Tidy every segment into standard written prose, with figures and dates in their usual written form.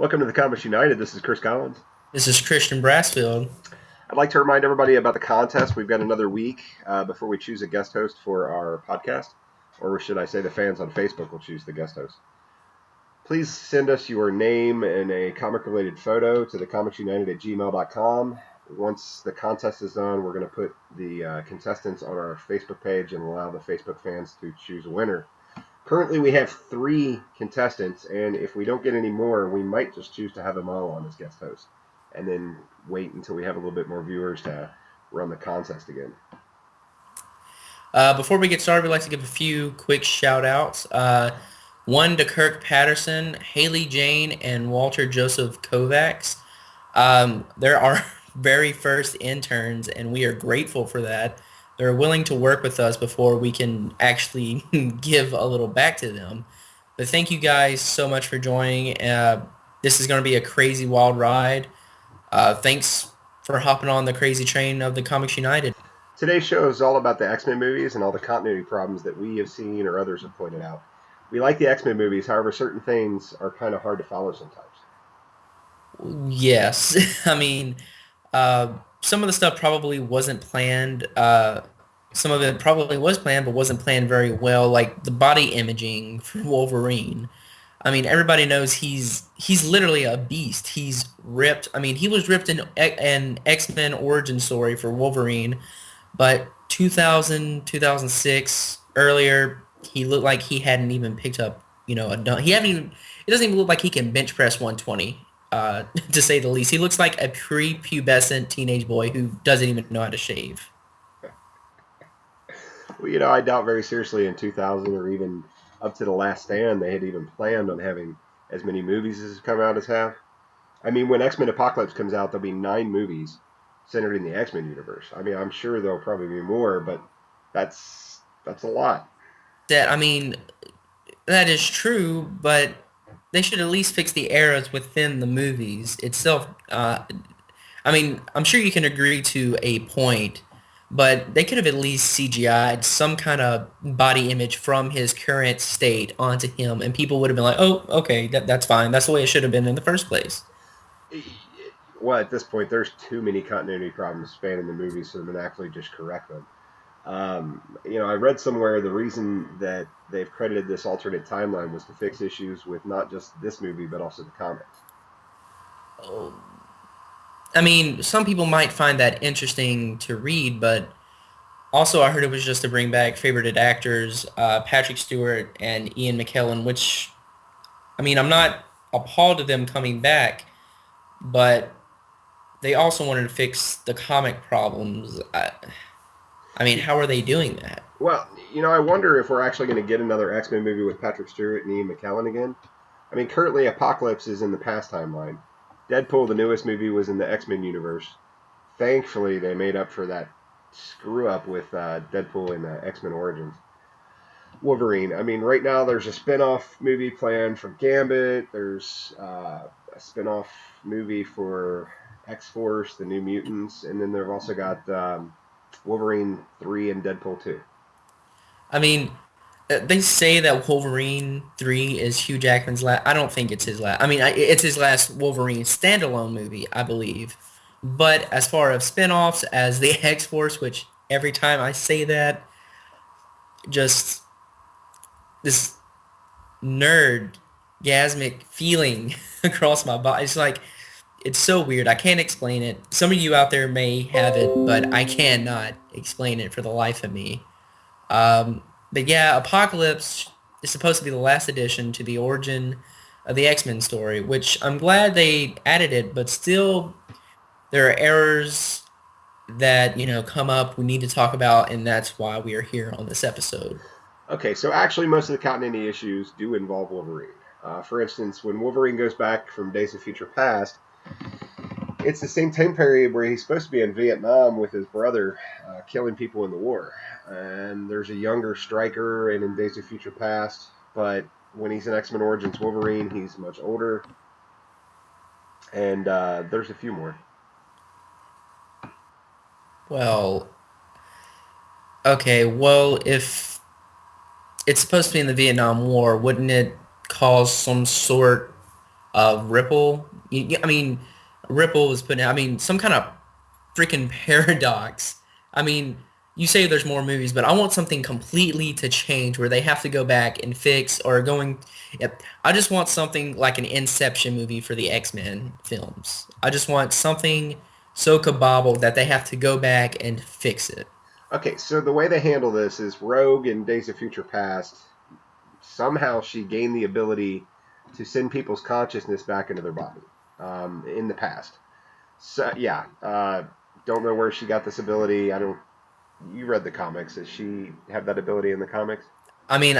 Welcome to the Comics United. This is Chris Collins. This is Christian Brassfield. I'd like to remind everybody about the contest. We've got another week before we choose a guest host for our podcast, or should I say the fans on Facebook will choose the guest host. Please send us your name and a comic-related photo to thecomicsunited@gmail.com. Once the contest is done, we're going to put the contestants on our Facebook page and allow the Facebook fans to choose a winner. Currently, we have 3 contestants, and if we don't get any more, we might just choose to have them all on as guest hosts, and then wait until we have a little bit more viewers to run the contest again. Before we get started, we'd like to give a few quick shout-outs. One to Kirk Patterson, Haley Jane, and Walter Joseph Kovacs. They're our very first interns, and we are grateful for that. They're willing to work with us before we can actually give a little back to them. But thank you guys so much for joining. This is going to be a crazy wild ride. Thanks for hopping on the crazy train of the Comics United. Today's show is all about the X-Men movies and all the continuity problems that we have seen or others have pointed out. We like the X-Men movies, however, certain things are kind of hard to follow sometimes. Yes. I mean, some of the stuff probably wasn't planned. Some of it probably was planned, but wasn't planned very well, like the body imaging for Wolverine. I mean, everybody knows he's literally a beast. He's ripped. I mean, he was ripped in an X-Men origin story for Wolverine, but 2006, earlier, he looked like he hadn't even picked up, a dunk. It doesn't even look like he can bench press 120, to say the least. He looks like a prepubescent teenage boy who doesn't even know how to shave. Well, I doubt very seriously in 2000 or even up to The Last Stand they had even planned on having as many movies as come out as have. I mean, when X-Men Apocalypse comes out, there'll be 9 movies centered in the X-Men universe. I mean, I'm sure there'll probably be more, but that's a lot. That is true, but they should at least fix the errors within the movies itself. I'm sure you can agree to a point, but they could have at least CGI'd some kind of body image from his current state onto him, and people would have been like, oh, okay, that's fine. That's the way it should have been in the first place. Well, at this point, there's too many continuity problems spanning the movies for them to actually just correct them. I read somewhere the reason that they've credited this alternate timeline was to fix issues with not just this movie, but also the comics. Oh. I mean, some people might find that interesting to read, but also I heard it was just to bring back favorited actors, Patrick Stewart and Ian McKellen, which, I'm not appalled at them coming back, but they also wanted to fix the comic problems. How are they doing that? Well, I wonder if we're actually going to get another X-Men movie with Patrick Stewart and Ian McKellen again. I mean, currently Apocalypse is in the past timeline. Deadpool, the newest movie, was in the X-Men universe. Thankfully, they made up for that screw-up with Deadpool in X-Men Origins. Wolverine. I mean, right now there's a spin-off movie planned for Gambit. There's a spin-off movie for X-Force, the New Mutants. And then they've also got Wolverine 3 and Deadpool 2. They say that Wolverine 3 is Hugh Jackman's last. I don't think it's his last. It's his last Wolverine standalone movie, I believe. But as far as spin-offs as the X-Force, which every time I say that, just this nerd-gasmic feeling across my body. It's like, it's so weird. I can't explain it. Some of you out there may have it, but I cannot explain it for the life of me. But yeah, Apocalypse is supposed to be the last addition to the origin of the X-Men story, which I'm glad they added it, but still there are errors that, come up we need to talk about, and that's why we are here on this episode. Okay, so actually most of the continuity issues do involve Wolverine. For instance, when Wolverine goes back from Days of Future Past, it's the same time period where he's supposed to be in Vietnam with his brother, killing people in the war. And there's a younger Stryker in Days of Future Past, but when he's in X-Men Origins Wolverine, he's much older. And there's a few more. Well, okay, if it's supposed to be in the Vietnam War, wouldn't it cause some sort Ripple. I mean, Ripple was putting out, I mean, some kind of freaking paradox. I mean, you say there's more movies, but I want something completely to change where they have to go back and fix or going. Yep. I just want something like an Inception movie for the X-Men films. I just want something so kabobbled that they have to go back and fix it. Okay, so the way they handle this is Rogue in Days of Future Past, somehow she gained the ability to send people's consciousness back into their body in the past. So yeah, don't know where she got this ability. I don't. You read the comics. Does she have that ability in the comics? I mean,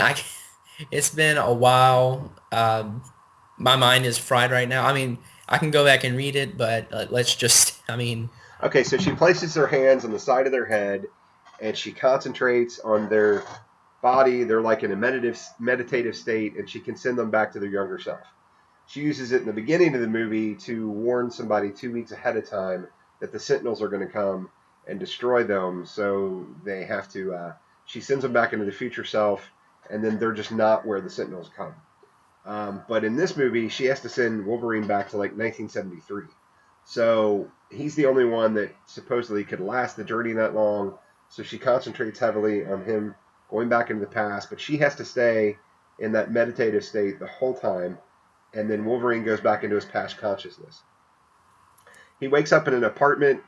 it's been a while. My mind is fried right now. I mean, I can go back and read it, but let's just, I mean, Okay, so she places her hands on the side of their head, and she concentrates on their body. They're like in a meditative state, and she can send them back to their younger self. She uses it in the beginning of the movie to warn somebody 2 weeks ahead of time that the Sentinels are going to come and destroy them. So they have to. She sends them back into the future self, and then they're just not where the Sentinels come. But in this movie, she has to send Wolverine back to like 1973. So he's the only one that supposedly could last the journey that long. So she concentrates heavily on him going back into the past, but she has to stay in that meditative state the whole time. And then Wolverine goes back into his past consciousness. He wakes up in an apartment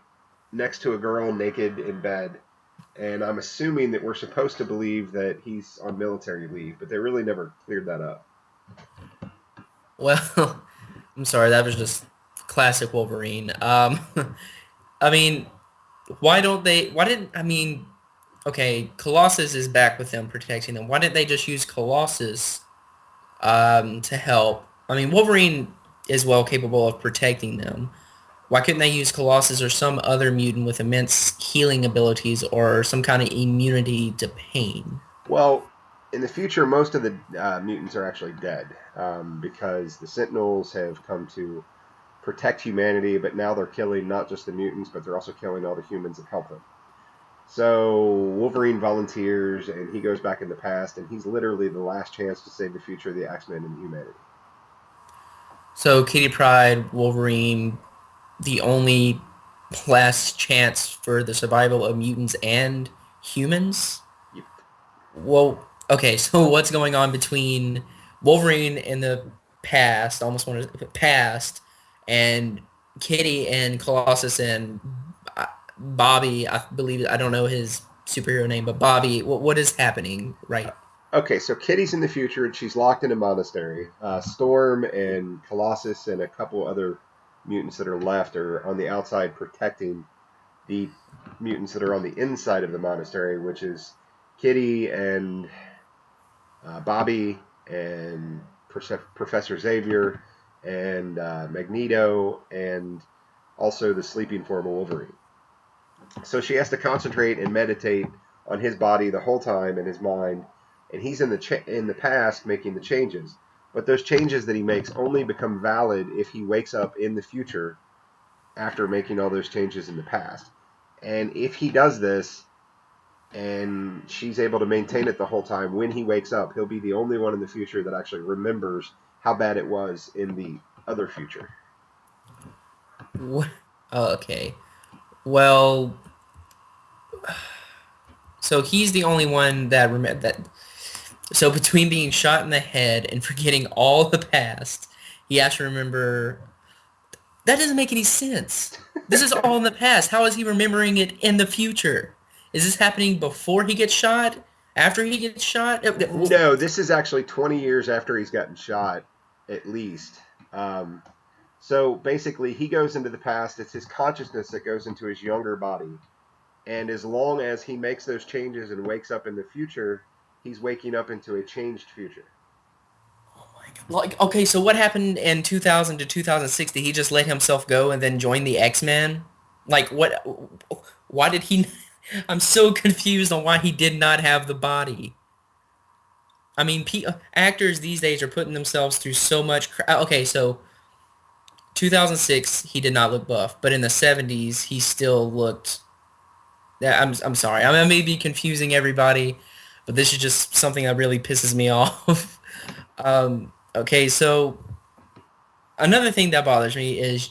next to a girl naked in bed. And I'm assuming that we're supposed to believe that he's on military leave, but they really never cleared that up. well, I'm sorry, that was just classic Wolverine. I mean, why didn't, I mean, okay, Colossus is back with them protecting them. Why didn't they just use Colossus to help? I mean, Wolverine is well capable of protecting them. Why couldn't they use Colossus or some other mutant with immense healing abilities or some kind of immunity to pain? Well, in the future, most of the mutants are actually dead because the Sentinels have come to protect humanity, but now they're killing not just the mutants, but they're also killing all the humans that help them. So Wolverine volunteers, and he goes back in the past, and he's literally the last chance to save the future of the X-Men and humanity. So Kitty Pryde, Wolverine, the only last chance for the survival of mutants and humans? Yep. Well, okay, so what's going on between Wolverine in the past, almost wanted to past, and Kitty and Colossus and Bobby, I believe, I don't know his superhero name, but Bobby, what is happening, right? Okay, so Kitty's in the future, and she's locked in a monastery. Storm and Colossus and a couple other mutants that are left are on the outside protecting the mutants that are on the inside of the monastery, which is Kitty and Bobby and Professor Xavier and Magneto and also the sleeping form of Wolverine. So she has to concentrate and meditate on his body the whole time and his mind, and he's in the past making the changes. But those changes that he makes only become valid if he wakes up in the future after making all those changes in the past. And if he does this, and she's able to maintain it the whole time, when he wakes up, he'll be the only one in the future that actually remembers how bad it was in the other future. What? Oh, okay. Well, so he's the only one that remember that. So between being shot in the head and forgetting all the past, he has to remember. That doesn't make any sense. This is all in the past. How is he remembering it in the future? Is this happening before he gets shot? After he gets shot? No, this is actually 20 years after he's gotten shot, at least. So basically, he goes into the past. It's his consciousness that goes into his younger body. And as long as he makes those changes and wakes up in the future, he's waking up into a changed future. Like, okay, so what happened in 2000 to 2006? Did he just let himself go and then join the X-Men? Like, what? Why did he? I'm so confused on why he did not have the body. I mean, actors these days are putting themselves through so much. Okay, so 2006, he did not look buff, but in the 70s, he still looked. Yeah, I'm sorry. I may be confusing everybody, but this is just something that really pisses me off. Okay, so another thing that bothers me is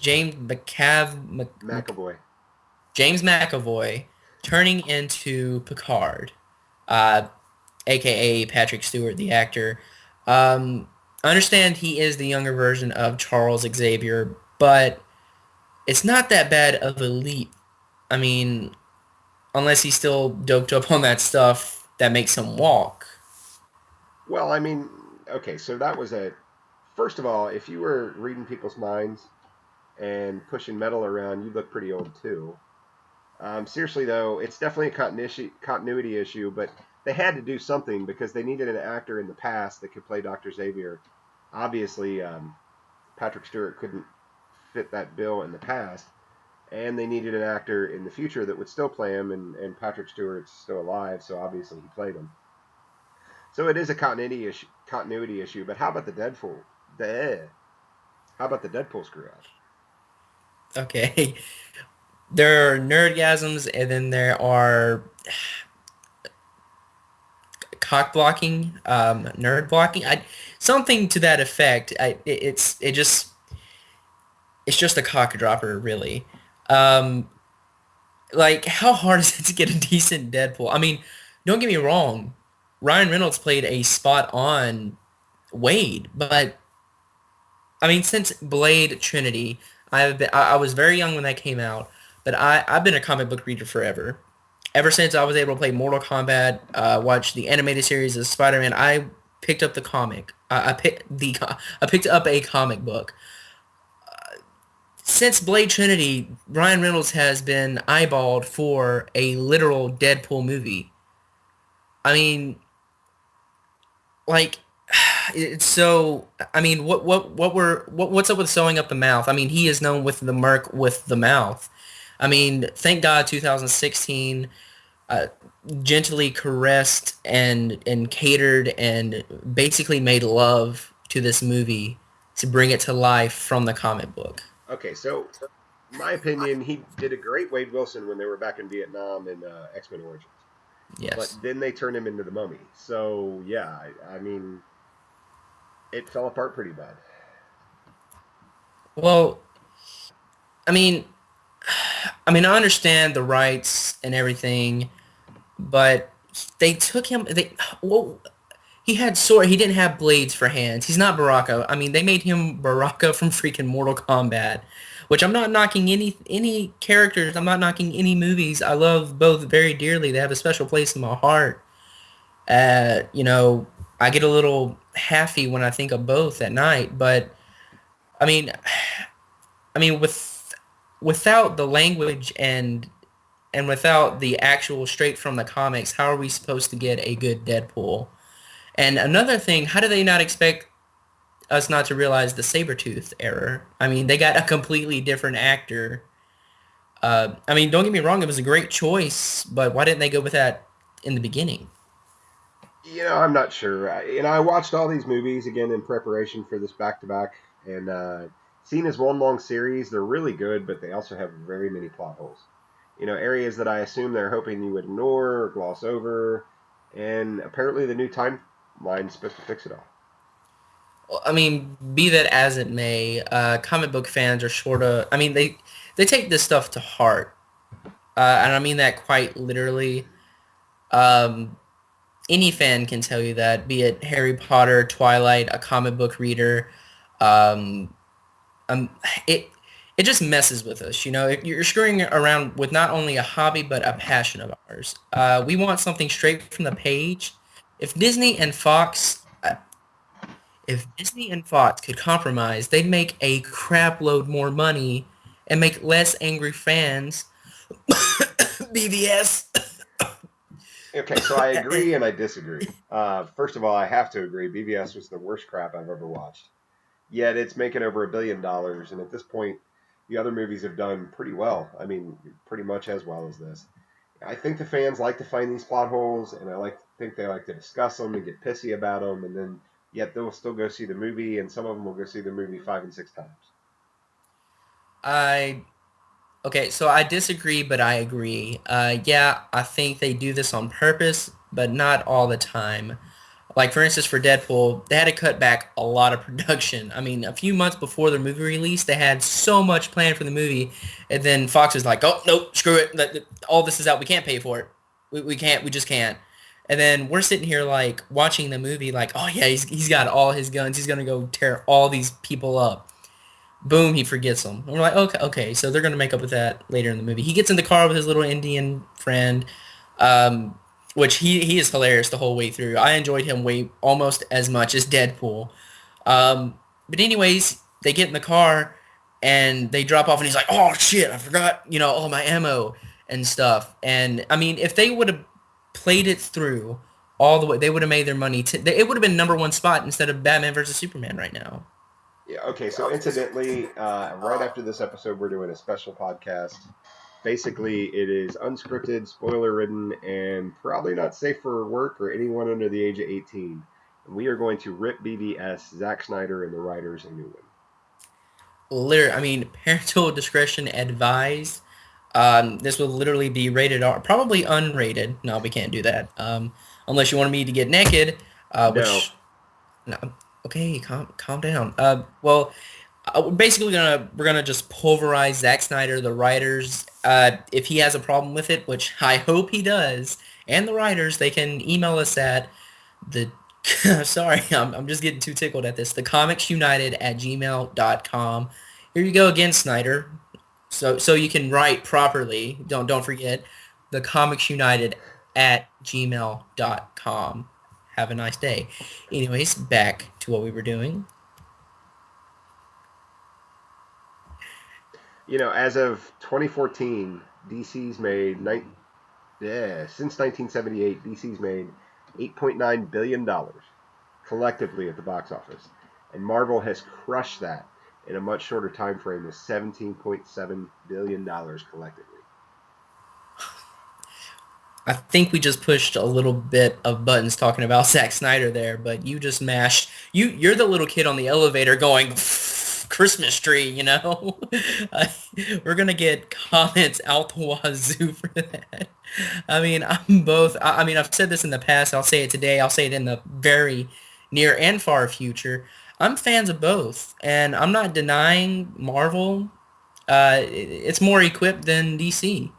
McAvoy. James McAvoy turning into Picard, uh, aka Patrick Stewart, the actor. Um, I understand he is the younger version of Charles Xavier, but it's not that bad of a leap. I mean, unless he's still doped up on that stuff that makes him walk. Well, I mean, okay, so that was a. First of all, if you were reading people's minds and pushing metal around, you look pretty old too. Seriously though, it's definitely a continuity issue, but they had to do something because they needed an actor in the past that could play Doctor Xavier. Obviously, Patrick Stewart couldn't fit that bill in the past, and they needed an actor in the future that would still play him, and Patrick Stewart's still alive, so obviously he played him. So it is a continuity issue. But how about the Deadpool? The how about the Deadpool screw up? Okay. There are nerdgasms, and then there are cock blocking, nerd blocking, something to that effect. It's just a cock dropper, really. Um, like, how hard is it to get a decent Deadpool? I mean, don't get me wrong, Ryan Reynolds played a spot on Wade, but I mean, since Blade Trinity, I was very young when that came out, but I've been a comic book reader forever. Ever since I was able to play Mortal Kombat, watch the animated series of Spider-Man, I picked up the comic. I picked up a comic book. Since Blade Trinity, Ryan Reynolds has been eyeballed for a literal Deadpool movie. I mean, like, it's so. I mean, what's up with sewing up the mouth? I mean, he is known with the merc with the mouth. I mean, thank God 2016 uh, gently caressed and catered and basically made love to this movie to bring it to life from the comic book. Okay, so my opinion, he did a great Wade Wilson when they were back in Vietnam in X-Men Origins, but Yes. then they turned him into the Mummy. So yeah, I mean, it fell apart pretty bad. Well, I mean, I understand the rights and everything, but they took him. He had sword. He didn't have blades for hands. He's not Baraka. I mean, they made him Baraka from freaking Mortal Kombat, which I'm not knocking any characters. I'm not knocking any movies. I love both very dearly. They have a special place in my heart. You know, I get a little happy when I think of both at night. But I mean, without the language and without the actual straight from the comics, how are we supposed to get a good Deadpool? And another thing, how do they not expect us not to realize the Sabretooth error? I mean, they got a completely different actor. I mean, don't get me wrong, it was a great choice, but why didn't they go with that in the beginning? I'm not sure. I watched all these movies again in preparation for this back to back, and seen as one long series, they're really good, but they also have very many plot holes. Areas that I assume they're hoping you would ignore or gloss over, and apparently the new timeline is supposed to fix it all. Well, I mean, be that as it may, comic book fans are sort of, I mean, they take this stuff to heart, and I mean that quite literally. Um, any fan can tell you that, be it Harry Potter, Twilight, a comic book reader. Um, um, it it just messes with us. You know, if you're screwing around with not only a hobby but a passion of ours. We want something straight from the page. If Disney and Fox, if Disney and Fox could compromise, they'd make a crap load more money and make less angry fans. BVS. Okay, so I agree and I disagree. First of all, I have to agree. BVS was the worst crap I've ever watched. Yet it's making over $1 billion, and at this point, the other movies have done pretty well. I mean, pretty much as well as this. I think the fans like to find these plot holes, and think they like to discuss them and get pissy about them, and then yet they'll still go see the movie, and some of them will go see the movie 5 and 6 times. I Okay, so I disagree, but I agree. Yeah, I think they do this on purpose, but not all the time. Like, for instance, for Deadpool, they had to cut back a lot of production. I mean, a few months before the movie release, they had so much planned for the movie, and then Fox was like, "Oh, nope, screw it. All this is out. We can't pay for it. We can't. We just can't." And then we're sitting here, like, watching the movie, like, "Oh, yeah, he's got all his guns. He's going to go tear all these people up." Boom, he forgets them. And we're like, okay, so they're going to make up with that later in the movie. He gets in the car with his little Indian friend, um, which he is hilarious the whole way through. I enjoyed him way almost as much as Deadpool. But anyways, they get in the car and they drop off, and he's like, "Oh shit, I forgot, all my ammo and stuff." And I mean, if they would have played it through all the way, they would have made their money. It would have been number one spot instead of Batman versus Superman right now. Yeah. Okay. So incidentally, right after this episode, we're doing a special podcast. Basically, it is unscripted, spoiler ridden, and probably not safe for work or anyone under the age of 18. And we are going to rip BVS, Zack Snyder, and the writers a new one. Literally, I mean, parental discretion advised. This will literally be rated R, probably unrated. No, we can't do that. Unless you wanted me to get naked, No. which, no, okay, calm down. Well, we're gonna just pulverize Zack Snyder, the writers. If he has a problem with it, which I hope he does, and the writers, they can email us at the sorry, I'm just getting too tickled at this. thecomicsunited@gmail.com. Here you go again, Snyder. So you can write properly. Don't forget thecomicsunited@gmail.com. Have a nice day. Anyways, back to what we were doing. As of 2014, DC's made since 1978, DC's made $8.9 billion collectively at the box office, and Marvel has crushed that in a much shorter time frame with $17.7 billion collectively. I think we just pushed a little bit of buttons talking about Zack Snyder there, but you just mashed. You're the little kid on the elevator going Christmas tree, Uh, we're gonna get comments out the wazoo for that. I mean, I'm both. I mean, I've said this in the past. I'll say it today. I'll say it in the very near and far future. I'm fans of both, and I'm not denying Marvel. It's more equipped than DC.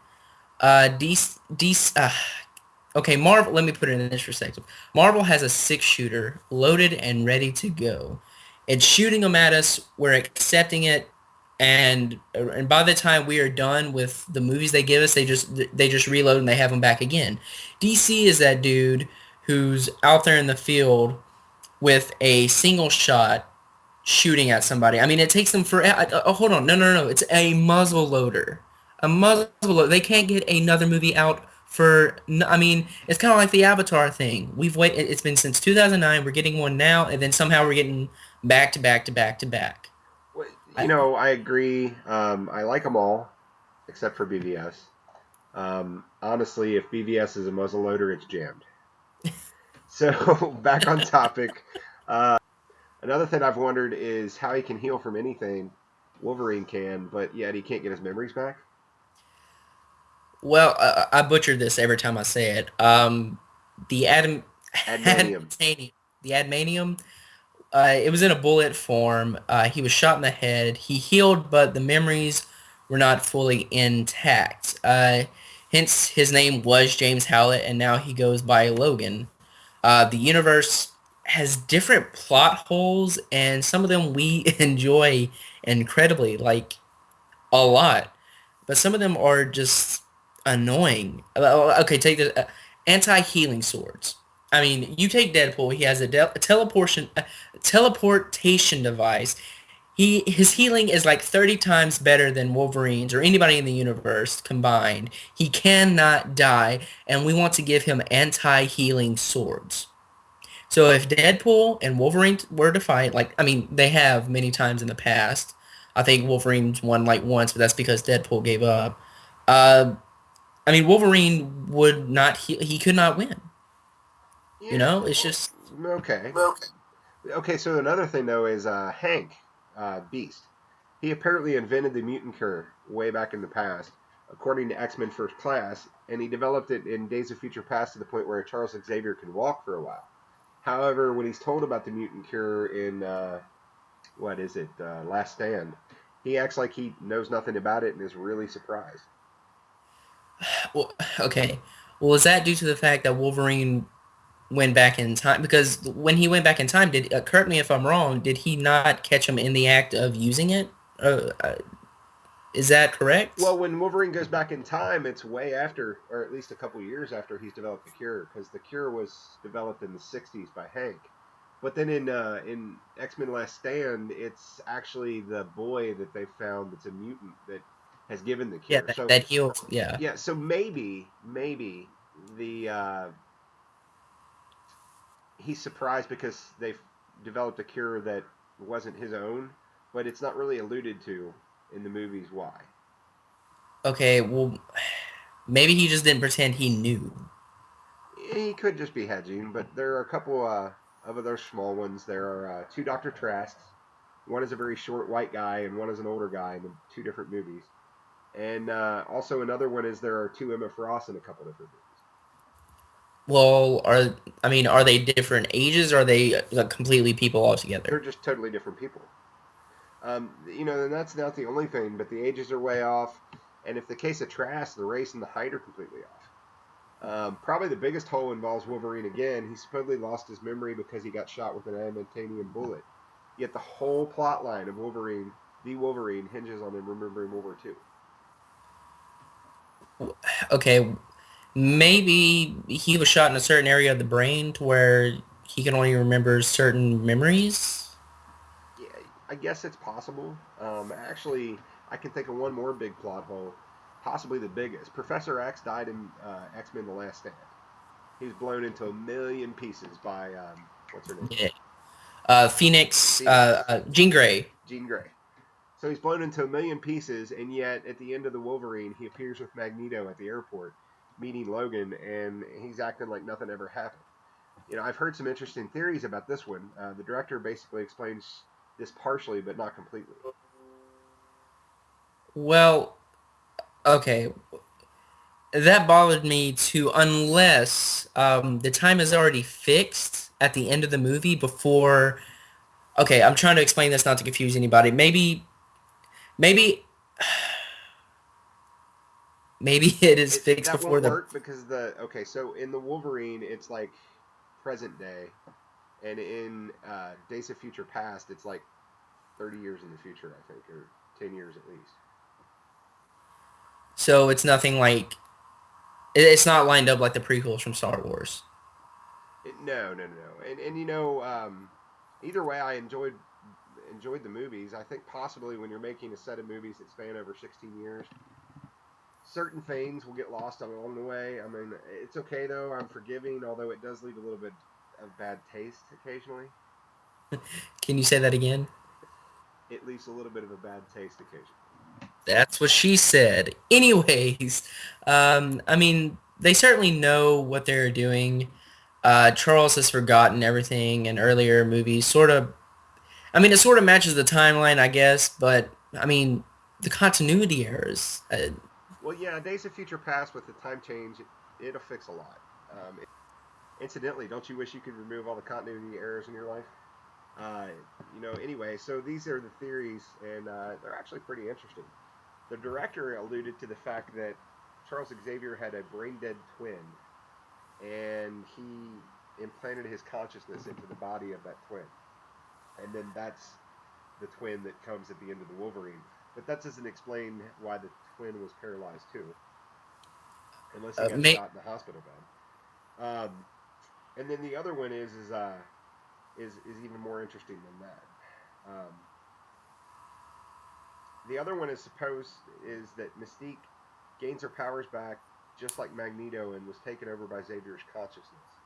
DC, okay, Marvel, let me put it in this perspective. Marvel has a six-shooter loaded and ready to go. It's shooting them at us, we're accepting it, and by the time we are done with the movies they give us, they just reload and they have them back again. DC is that dude who's out there in the field with a single shot shooting at somebody. I mean, it takes them for. Hold on, no. It's a muzzle loader. A muzzle loader. They can't get another movie out for. I mean, it's kind of like the Avatar thing. We've waited. It's been since 2009. We're getting one now, and then somehow we're getting back to back to back to back. Well, I, I agree. I like them all, except for BVS. Honestly, if BVS is a muzzleloader, it's jammed. So back on topic. Another thing I've wondered is how he can heal from anything. Wolverine can, but yet he can't get his memories back. well, I butchered this every time I say it. The Admanium. the admanium. It was in a bullet form. He was shot in the head. He healed, but the memories were not fully intact. Hence, his name was James Howlett, and now he goes by Logan. The universe has different plot holes, and some of them we enjoy incredibly, like a lot. But some of them are just annoying. Okay, take the anti-healing swords. I mean, you take Deadpool. He has a teleportation device. His healing is like 30 times better than Wolverine's or anybody in the universe combined. He cannot die, and we want to give him anti-healing swords. So if Deadpool and Wolverine were to fight, like, I mean, they have many times in the past. I think Wolverine's won like once, but that's because Deadpool gave up. Uh, I mean, Wolverine would not, he could not win. Yeah. It's just, Okay. Okay. So another thing though is Hank, Beast. He apparently invented the mutant cure way back in the past, according to X Men First Class, and he developed it in Days of Future Past to the point where Charles Xavier could walk for a while. However, when he's told about the mutant cure in what is it, Last Stand, he acts like he knows nothing about it and is really surprised. Well, okay. Well, is that due to the fact that Wolverine went back in time? Because when he went back in time, correct me if I'm wrong, did he not catch him in the act of using it? Is that correct? Well, when Wolverine goes back in time, it's way after, or at least a couple years after he's developed the cure, because the cure was developed in the '60s by Hank. But then in X Men Last Stand, it's actually the boy that they found that's a mutant that has given the Yeah, cure. that, So that heals. Yeah. yeah, so maybe the he's surprised because they've developed a cure that wasn't his own, but it's not really alluded to in the movies why. Okay, well, maybe he just didn't pretend he knew. He could just be hedging, but there are a couple of other small ones. There are two Dr. Trasks. One is a very short white guy, and one is an older guy in the two different movies. And also another one is there are two Emma Frost in a couple different movies. Well, are they different ages or are they completely people They're altogether? just totally different people. And that's not the only thing, but the ages are way off. And if the case of Trask, the race and the height are completely off. Probably the biggest hole involves Wolverine again. He supposedly lost his memory because he got shot with an adamantium bullet. Yet the whole plot line of Wolverine, the Wolverine, hinges on him remembering World War II. Okay, maybe he was shot in a certain area of the brain to where he can only remember certain memories. Yeah, I guess it's possible. Actually, I can think of one more big plot hole, possibly the biggest. Professor X died in X Men: The Last Stand. He was blown into a million pieces by what's her name? Yeah. Phoenix, Phoenix, Jean Grey. Jean Grey. So he's blown into a million pieces, and yet at the end of the Wolverine, he appears with Magneto at the airport, meeting Logan, and he's acting like nothing ever happened. I've heard some interesting theories about this one. The director basically explains this partially, but not completely. Well, okay, that bothered me too, unless the time is already fixed at the end of the movie before. Okay, I'm trying to explain this not to confuse anybody. Maybe, maybe it is fixed That before won't the. work because so in the Wolverine, it's like present day, and in Days of Future Past, it's like 30 years in the future, I think, or 10 years at least. So it's nothing like it's not lined up like the prequels from Star Wars. No, no, no, no. And either way, I enjoyed the movies. I think possibly when you're making a set of movies that span over 16 years, certain things will get lost along the way. I mean, it's okay though. I'm forgiving, although it does leave a little bit of bad taste occasionally. Can you say that again? It leaves a little bit of a bad taste occasionally. That's what she said. Anyways, I mean, they certainly know what they're doing. Charles has forgotten everything in earlier movies. Sort of, I mean, it sort of matches the timeline, I guess, but I mean, the continuity errors. Well, yeah, Days of Future Past with the time change, it'll fix a lot. Incidentally, don't you wish you could remove all the continuity errors in your life? Uh, anyway, so these are the theories, and they're actually pretty interesting. The director alluded to the fact that Charles Xavier had a brain dead twin, and he implanted his consciousness into the body of that twin. And then that's the twin that comes at the end of the Wolverine. But that doesn't explain why the twin was paralyzed too, unless he got May, shot in the hospital bed. And then the other one is even more interesting than that. Um, the other one is supposed is that Mystique gains her powers back just like Magneto and was taken over by Xavier's consciousness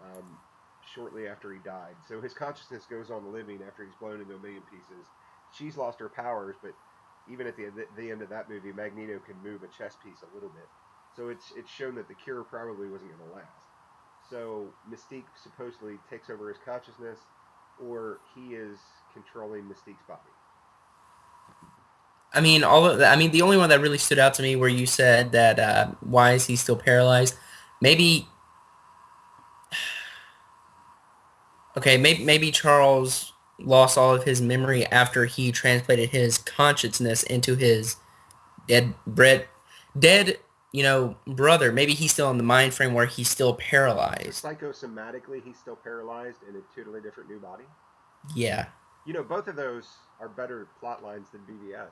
um, shortly after he died. So his consciousness goes on living after he's blown into a million pieces. She's lost her powers, but even at the end of that movie, Magneto can move a chess piece a little bit. So it's shown that the cure probably wasn't going to last. So Mystique supposedly takes over his consciousness, or he is controlling Mystique's body. I mean, I mean, the only one that really stood out to me where you said that why is he still paralyzed? Maybe Okay, maybe Charles lost all of his memory after he translated his consciousness into his dead Brett dead, brother. Maybe he's still in the mind frame where he's still So paralyzed. psychosomatically, he's still paralyzed in a totally different new body. Yeah. Both of those are better plot lines than BVS.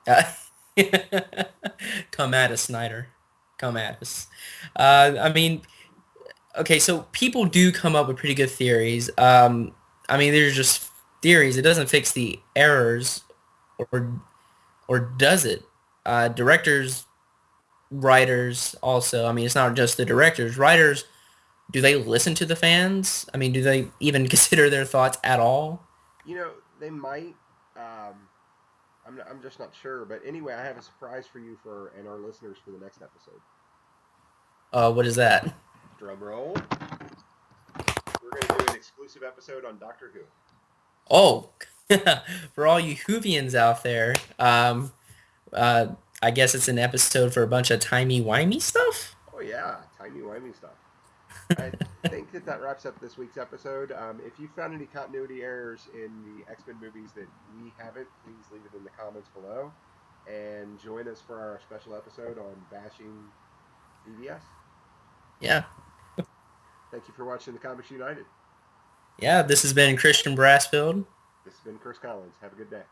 Uh, Come at us, Snyder. Come at us. I mean, okay, so people do come up with pretty good theories. I mean, they're just theories. It doesn't fix the errors, or does it? Directors, writers, also. I mean, it's not just the directors. Writers, do they listen to the fans? I mean, do they even consider their thoughts at all? They might. Um, I'm just not sure. But anyway, I have a surprise for you and our listeners for the next episode. What is that? Drum roll. We're going to do an exclusive episode on Doctor Who. Oh, for all you Whovians out there, uh, I guess it's an episode for a bunch of timey-wimey stuff? Oh yeah, timey-wimey stuff. I think that wraps up this week's episode. If you found any continuity errors in the X-Men movies that we haven't, please leave it in the comments below. And join us for our special episode on bashing BVS. Yeah. Thank you for watching the Comics United. Yeah, this has been Christian Brassfield. This has been Chris Collins. Have a good day.